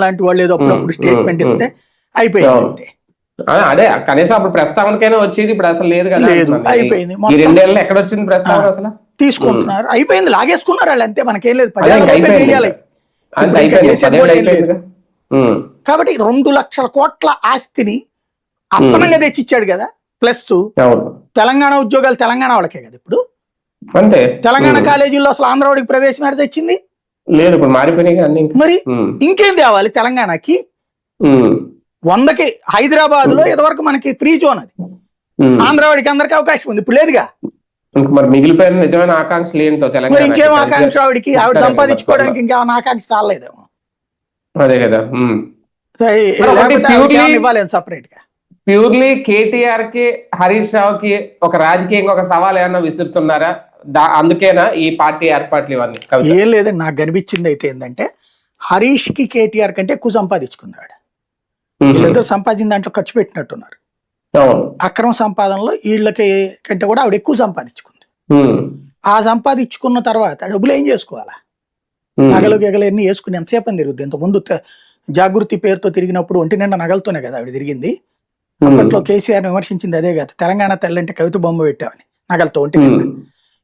లాంటి వాళ్ళు ఏదో అప్పుడప్పుడు స్టేట్మెంట్ ఇస్తే అయిపోయింది అంతే. అదే కనీసం అప్పుడు ప్రస్తావనకైనా వచ్చేది, ఇప్పుడు అసలు లేదు కదా. లేదు, అయిపోయింది. ఈ 2 ఏళ్ళు ఎక్కడ వచ్చింది ప్రస్తావన అసలు? తీసుకుంటున్నారు, అయిపోయింది, లాగేసుకున్నారు వాళ్ళు అంతే. మనకేం లేదు, 10 ఏళ్ళ చేయాలి కాబట్టి 2 లక్షల కోట్ల ఆస్తిని అప్పనంగా తెచ్చిచ్చాడు కదా. ప్లస్ తెలంగాణ ఉద్యోగాలు తెలంగాణ వాళ్ళకే కదా ఇప్పుడు. అంటే తెలంగాణ కాలేజీల్లో అసలు ఆంధ్రవాడికి ప్రవేశం ఎక్కడ తెచ్చింది? లేదు, ఇప్పుడు మారిపోయినాయి. మరి ఇంకేం తేవాలి తెలంగాణకి? 100కి హైదరాబాద్ లో ఇంతవరకు మనకి ఫ్రీ జోన్, అది ఆంధ్రవాడికి అందరికి అవకాశం ఉంది, ఇప్పుడు లేదుగా. మరి మిగిలిపోయిన నిజమైన ఆకాంక్షలు ఏంటో తెలంగాణ. మరి ఇంకేం ఆకాంక్ష ఆవిడకి? ఆవిడ సంపాదించుకోవడానికి ఇంకేమైనా ఆకాంక్ష చాలేదేమో. అదే కదా. సపరేట్ గా ప్యూర్లీ కేటీఆర్ కి హరీష్ రావుకి ఒక రాజకీయంగా ఒక సవాల్ ఏమన్నా విసురుతున్నారా? అందుకేనా ఈ పార్టీ ఏర్పాట్లు ఇవన్నీ? ఏం లేదండి, నాకు కనిపించింది అయితే ఏంటంటే హరీష్ కి కేటీఆర్ కంటే ఎక్కువ సంపాదించుకున్నాడు. వీళ్ళిద్దరు సంపాదించిన దాంట్లో ఖర్చు పెట్టినట్టున్నారు. అక్రమ సంపాదనలో వీళ్ళకి కంటే కూడా ఆవిడ ఎక్కువ సంపాదించుకుంది. ఆ సంపాదించుకున్న తర్వాత డబ్బులు ఏం చేసుకోవాలా? నగలు గెగలు అన్ని వేసుకుని ఎంతసేపు అని తిరుగుద్ది. ఇంతకుముందు జాగృతి పేరుతో తిరిగినప్పుడు ఒంటి నిండా నగలతోనే కదా ఆవిడ తిరిగింది. అప్పట్లో కేసీఆర్ విమర్శించింది అదే కదా, తెలంగాణ తల్లి అంటే కవిత బొమ్మ పెట్టామని నగలతో ఒంటి నిండా.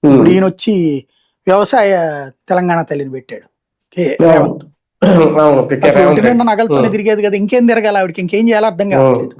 ఇప్పుడు ఈయన వచ్చి వ్యవసాయ తెలంగాణ తల్లిని పెట్టాడు రేవంత్. ఒంటి నిండా నగలతోనే తిరిగేది కదా, ఇంకేం తిరగాలి ఆవిడకి? ఇంకేం చేయాలో అర్థం కావట్లేదు.